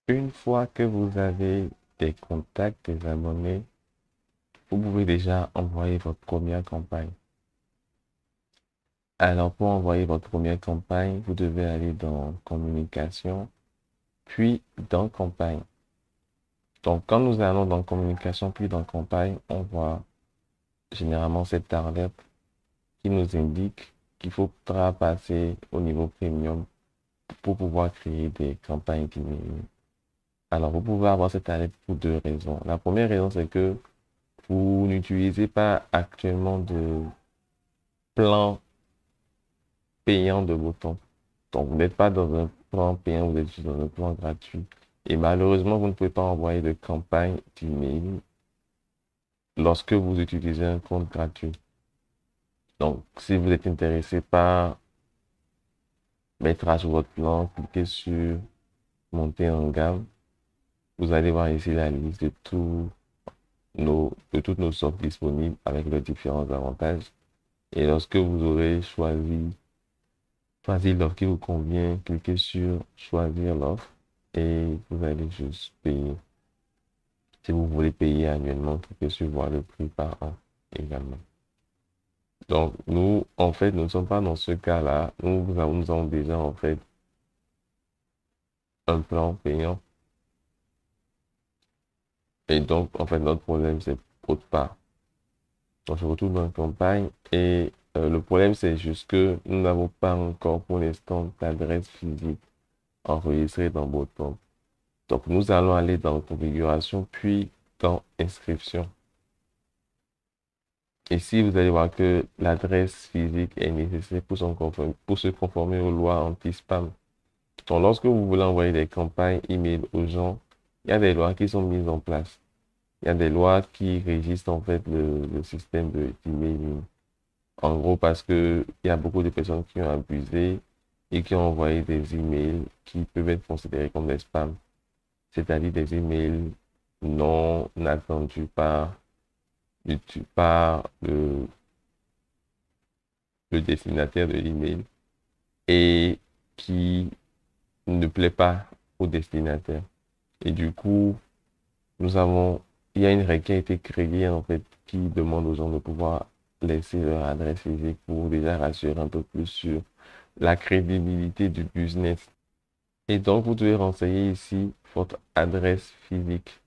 Une fois que vous avez des contacts, des abonnés, vous pouvez déjà envoyer votre première campagne. Alors, pour envoyer votre première campagne, vous devez aller dans communication, puis dans campagne. Donc, quand nous allons dans communication, puis dans campagne, on voit généralement cette alerte qui nous indique qu'il faudra passer au niveau premium pour pouvoir créer des campagnes d'emailing. Alors, vous pouvez avoir cette alerte pour deux raisons. La première raison, c'est que vous n'utilisez pas actuellement de plan payant de boutons. Donc, vous n'êtes pas dans un plan payant, vous êtes juste dans un plan gratuit. Et malheureusement, vous ne pouvez pas envoyer de campagne d'email lorsque vous utilisez un compte gratuit. Donc, si vous êtes intéressé par mettre à jour votre plan, cliquez sur monter en gamme. Vous allez voir ici la liste de de toutes nos offres disponibles avec leurs différents avantages. Et lorsque vous aurez choisi l'offre qui vous convient, cliquez sur choisir l'offre et vous allez juste payer. Si vous voulez payer annuellement, cliquez sur voir le prix par an également. Donc, nous, en fait, nous ne sommes pas dans ce cas-là. Nous avons déjà, en fait, un plan payant. Et donc, en fait, notre problème, c'est autre part. Donc, je retourne dans la campagne et le problème, c'est juste que nous n'avons pas encore pour l'instant d'adresse physique enregistrée dans Bootcamp. Donc, nous allons aller dans configuration, puis dans inscription. Ici, vous allez voir que l'adresse physique est nécessaire pour se conformer aux lois anti-spam. Donc, lorsque vous voulez envoyer des campagnes email aux gens, il y a des lois qui sont mises en place. Il y a des lois qui régissent en fait le système d'emailing. En gros, parce que il y a beaucoup de personnes qui ont abusé et qui ont envoyé des emails qui peuvent être considérés comme des spams, c'est-à-dire des emails non attendus par le destinataire de l'email et qui ne plaît pas au destinataire. Et du coup, il y a une règle qui a été créée en fait qui demande aux gens de pouvoir laisser leur adresse physique pour déjà rassurer un peu plus sur la crédibilité du business. Et donc, vous devez renseigner ici votre adresse physique.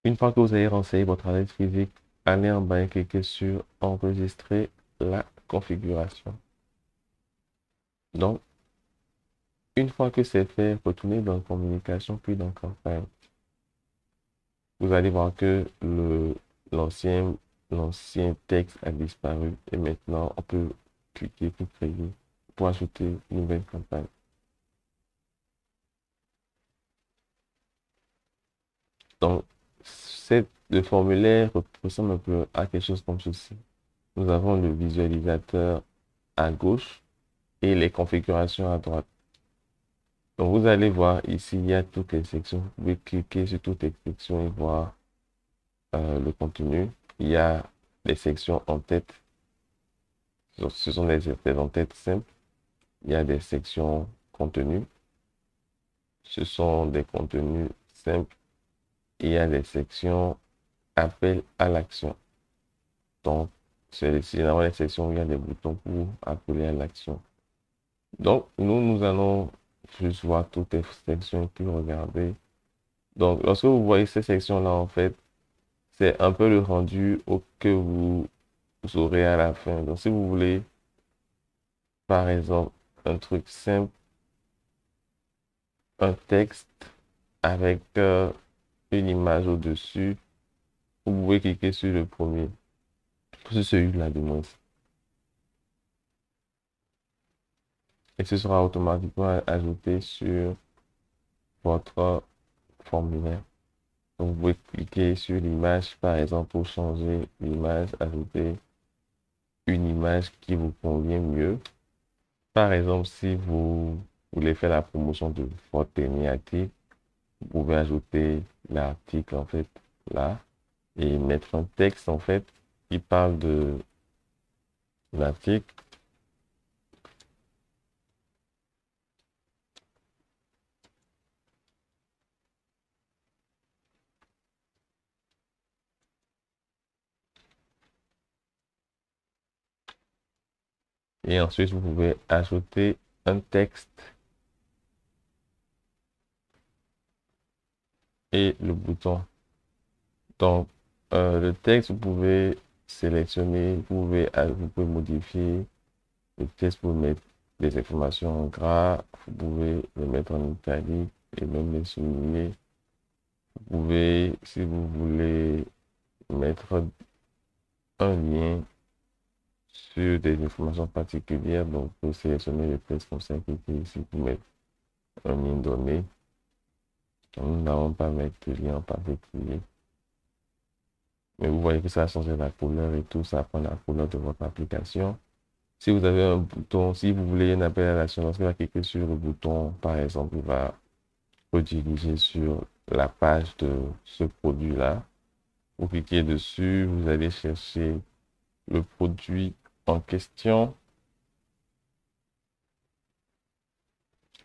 Une fois que vous avez renseigné votre adresse physique, allez en bas et cliquez sur enregistrer la configuration. Donc, une fois que c'est fait, retournez dans communication puis dans campagne. Vous allez voir que l'ancien, l'ancien texte a disparu et maintenant on peut cliquer pour créer, pour ajouter une nouvelle campagne. Donc, le formulaire ressemble un peu à quelque chose comme ceci. Nous avons le visualisateur à gauche et les configurations à droite. Donc, vous allez voir ici, il y a toutes les sections. Vous pouvez cliquer sur toutes les sections et voir le contenu. Il y a les sections en tête. Ce sont des en-têtes simples. Il y a des sections contenu. Ce sont des contenus simples. Il y a des sections appel à l'action. Donc, c'est généralement les sections où il y a des boutons pour appeler à l'action. Donc, nous allons juste voir toutes les sections puis regarder. Donc, lorsque vous voyez ces sections-là, en fait, c'est un peu le rendu que vous aurez à la fin. Donc, si vous voulez, par exemple, un truc simple, un texte avec une image au-dessus, vous pouvez cliquer sur le premier, sur celui-là du moins. Et ce sera automatiquement ajouté sur votre formulaire. Donc, vous pouvez cliquer sur l'image, par exemple, pour changer l'image, ajouter une image qui vous convient mieux. Par exemple, si vous voulez faire la promotion de votre dernier article, vous pouvez ajouter l'article en fait là et mettre un texte en fait qui parle de l'article. Et ensuite, vous pouvez ajouter un texte et le bouton. Donc, le texte, vous pouvez sélectionner, vous pouvez modifier le texte pour mettre des informations en gras, vous pouvez le mettre en italique et même les souligner. Vous pouvez, si vous voulez, mettre un lien sur des informations particulières, donc vous pouvez sélectionner le texte comme ça, cliquez ici pour mettre un lien donné. Donc, nous n'allons pas mettre de lien en particulier. Mais vous voyez que ça a changé la couleur et tout, ça prend la couleur de votre application. Si vous avez un bouton, si vous voulez un appel à l'action, lorsque vous allez cliquer sur le bouton, par exemple, il va rediriger sur la page de ce produit-là. Vous cliquez dessus, vous allez chercher le produit en question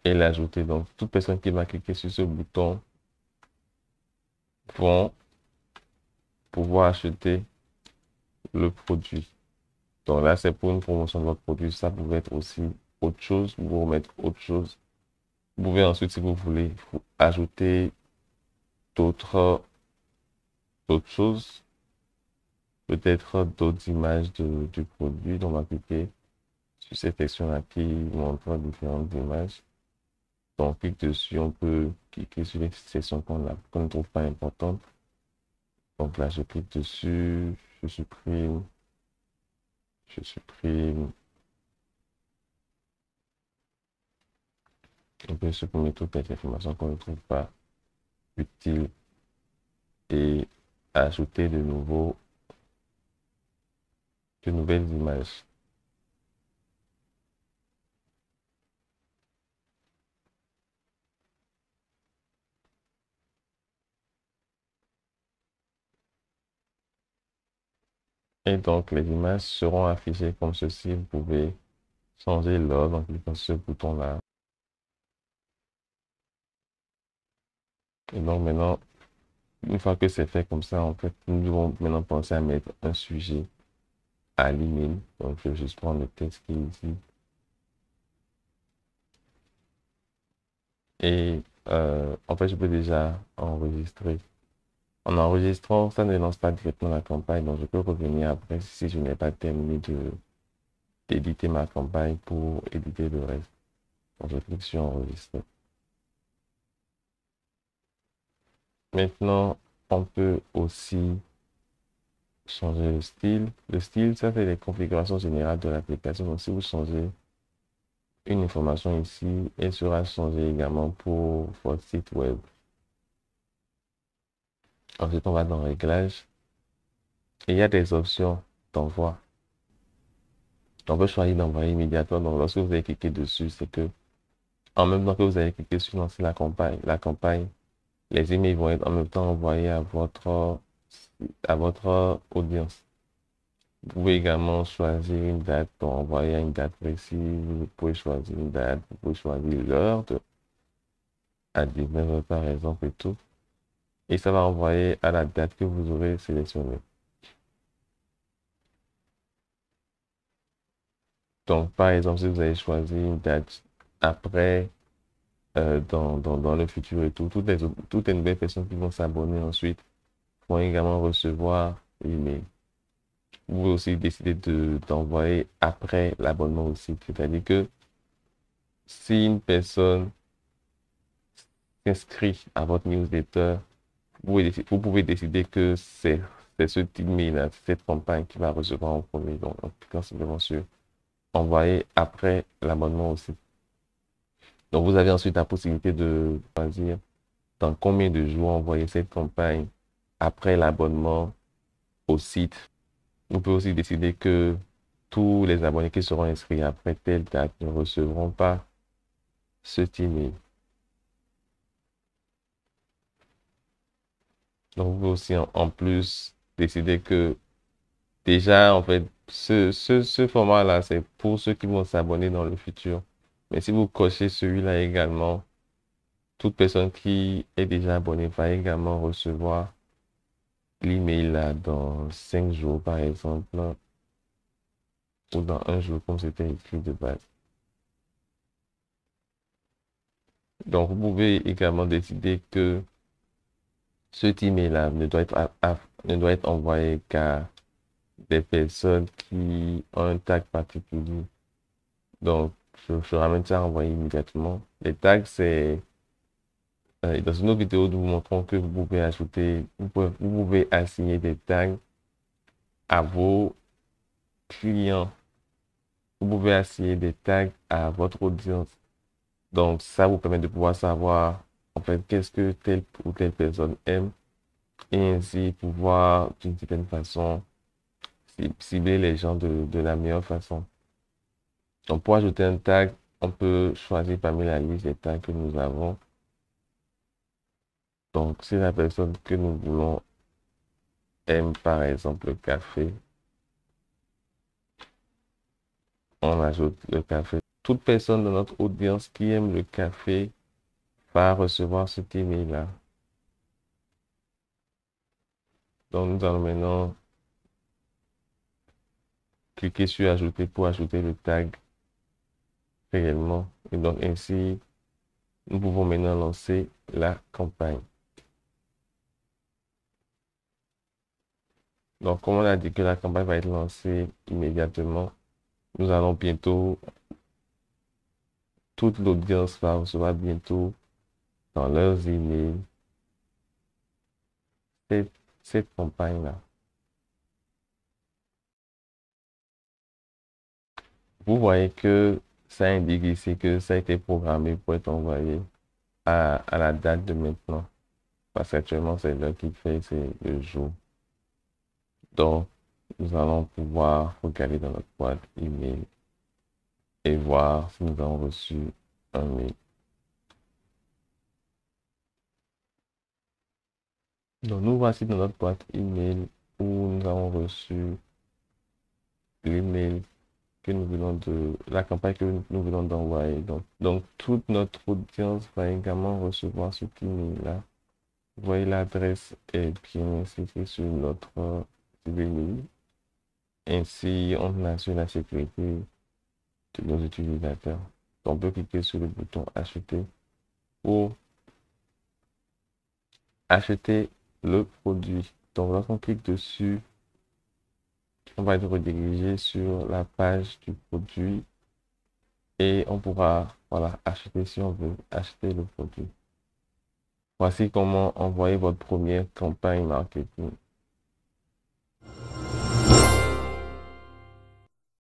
et l'ajouter. Donc, toute personne qui va cliquer sur ce bouton vont pouvoir acheter le produit. Donc là, c'est pour une promotion de votre produit. Ça pouvait être aussi autre chose. Vous pouvez mettre autre chose. Vous pouvez ensuite, si vous voulez, ajouter d'autres choses. Peut-être d'autres images du produit. Donc, on va cliquer sur cette section-là qui montre différentes images. Donc, on clique dessus. On peut cliquer sur les sections qu'on ne trouve pas importantes. Donc là, je clique dessus. Je supprime. Je supprime. On peut supprimer toutes les informations qu'on ne trouve pas utiles et ajouter de nouvelles images. Et donc, les images seront affichées comme ceci. Vous pouvez changer l'ordre en cliquant sur ce bouton-là. Et donc, maintenant, une fois que c'est fait comme ça, en fait, nous devons maintenant penser à mettre un sujet à l'email. Donc, je vais juste prendre le texte qui est ici. Et en fait, je peux déjà enregistrer. En enregistrant, ça ne lance pas directement la campagne. Donc, je peux revenir après si je n'ai pas terminé d'éditer ma campagne pour éditer le reste. Donc, je clique sur enregistrer. Maintenant, on peut aussi changer le style. Le style, ça fait les configurations générales de l'application. Donc, si vous changez une information ici, elle sera changée également pour votre site web. Ensuite, on va dans Réglages. Et il y a des options d'envoi. On peut choisir d'envoyer immédiatement. Donc, lorsque vous allez cliquer dessus, c'est que en même temps que vous allez cliquer sur lancer la campagne, les emails vont être en même temps envoyés à votre audience. Vous pouvez également choisir une date pour envoyer à une date précise. Vous pouvez choisir une date, vous pouvez choisir l'heure à 19h par exemple et tout. Et ça va envoyer à la date que vous aurez sélectionnée. Donc, par exemple, si vous avez choisi une date après, dans le futur et tout, toutes les nouvelles personnes qui vont s'abonner ensuite vont également recevoir l'email. Vous pouvez aussi décider d'envoyer après l'abonnement aussi. C'est-à-dire que si une personne s'inscrit à votre newsletter, vous pouvez décider que c'est ce email-là, cette campagne qui va recevoir en premier. Donc, en cliquant simplement sur envoyer après l'abonnement aussi. Donc, vous avez ensuite la possibilité de choisir dans combien de jours envoyer cette campagne après l'abonnement au site. Vous pouvez aussi décider que tous les abonnés qui seront inscrits après telle date ne recevront pas cet email. Donc, vous pouvez aussi en plus décider que déjà, en fait, ce format-là, c'est pour ceux qui vont s'abonner dans le futur. Mais si vous cochez celui-là également, toute personne qui est déjà abonnée va également recevoir l'email là dans 5 jours, par exemple, ou dans un jour, comme c'était écrit de base. Donc, vous pouvez également décider que cet email-là ne doit être envoyé qu'à des personnes qui ont un tag particulier. Donc, je ramène ça envoyé immédiatement. Les tags, c'est dans une autre vidéo, nous vous montrons que vous pouvez assigner des tags à vos clients. Vous pouvez assigner des tags à votre audience. Donc, ça vous permet de pouvoir savoir, en fait, qu'est-ce que telle ou telle personne aime et ainsi pouvoir, d'une certaine façon, cibler les gens de la meilleure façon. Donc, pour ajouter un tag, on peut choisir parmi la liste des tags que nous avons. Donc, si la personne que nous voulons aime, par exemple, le café, on ajoute le café. Toute personne de notre audience qui aime le café va recevoir cet email-là. Donc, nous allons maintenant cliquer sur ajouter pour ajouter le tag réellement. Et donc, ainsi, nous pouvons maintenant lancer la campagne. Donc, comme on a dit que la campagne va être lancée immédiatement, nous allons bientôt, toute l'audience va recevoir bientôt dans leurs emails cette, cette campagne-là. Vous voyez que ça indique ici que ça a été programmé pour être envoyé à la date de maintenant. Parce qu'actuellement, c'est l'heure qu'il fait, c'est le jour. Donc, nous allons pouvoir regarder dans notre boîte email et voir si nous avons reçu un mail. Donc, nous voici dans notre boîte email où nous avons reçu l'email que nous venons la campagne que nous venons d'envoyer. Donc, toute notre audience va également recevoir cet email-là. Vous voyez, l'adresse est bien inscrite sur notre email. Ainsi, on assure la sécurité de nos utilisateurs. On peut cliquer sur le bouton acheter pour acheter le produit. Donc, lorsqu'on clique dessus, on va être redirigé sur la page du produit et on pourra, voilà, acheter si on veut acheter le produit. Voici comment envoyer votre première campagne marketing.